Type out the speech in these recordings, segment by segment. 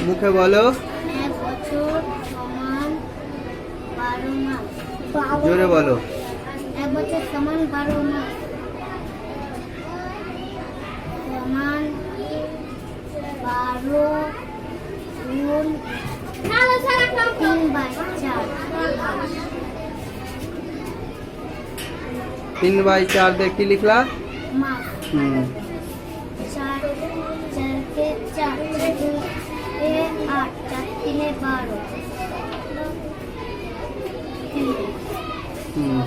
মুখে বলো। 1 বছর সমান 12 মাস। জোরে বলো। 1 বছর সমান 12 মাস সমান 12 গুণ 3/4 3/4 দিয়ে কি লিখলা? মাস। 4 কে 4 এ 8 4 3 12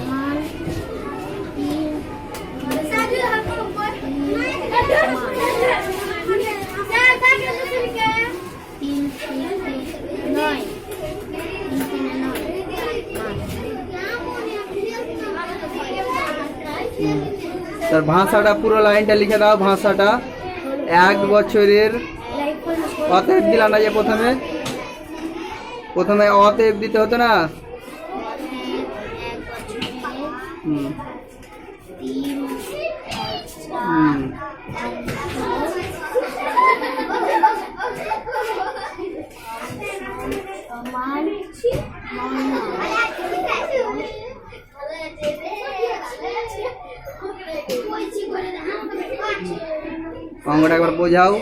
সমান 3 তার ভাষাটা পুরো লাইনটা লিখে দাও। ভাষাটা 1 বছরের অতএব দিলা না, যে প্রথমে অতএব দিতে হতো না? অঙ্কটা একবার বোঝাও।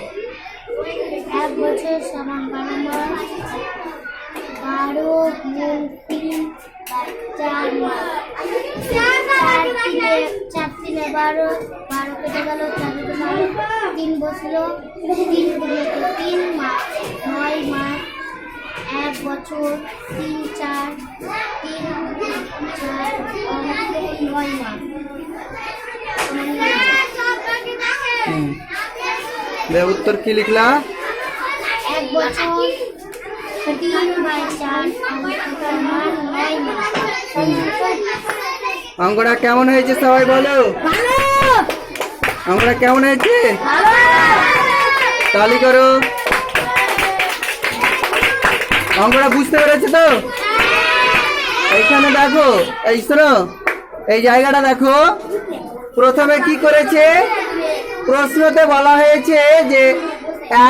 1 বছর সমান 12 মাস 12 গুণ 3/4 মাস। 4 3 12 12 কেটে গেল, 4 12 3 বসলো, 3 3 মাস 9 মাস। 1 বছর 3 4 9 মাস। উত্তর কি লিখলা? 1 বছর 3/4 সমান 9 মাস। অঙ্কটা কেমন হয়েছে সবাই বলো? অঙ্কটা কেমন হয়েছে? তালি করো। অঙ্কটা বুঝতে পেরেছো তো? এইখানে দেখো, এই শোনো, এই জায়গাটা দেখো। প্রথমে কি করেছে? প্রশ্নতে বলা হয়েছে যে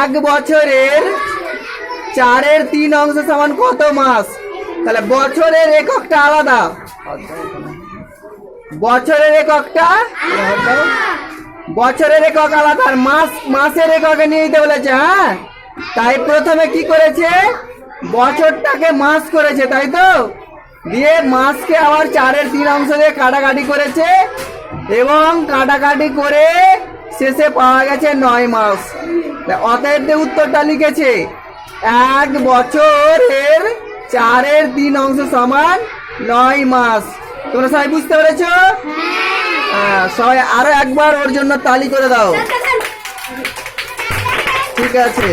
1 বছরের 4 3 অংশ সমান কত মাস। তাহলে বছরের এককটা আলাদা, বছরের এককটা বছরের একক আলাদা, আর মাসের এককে নিয়ে নিতে বলেছে। হ্যাঁ, তাই প্রথমে কি করেছে? বছরটাকে মাস করেছে, তাই তো? দিয়ে মাসকে আবার 4 3 অংশ দিয়ে কাটাকাটি করেছে, এবং কাটাকাটি করে শেষে পাওয়া গেছে 9 মাস। অতএব উত্তরটা লিখেছে 1 বছরের 4 3 অংশ সমান 9 মাস। তোমরা সবাই বুঝতে পেরেছো? হ্যাঁ, সবাই আরো একবার ওর জন্য তালি করে দাও। ঠিক আছে।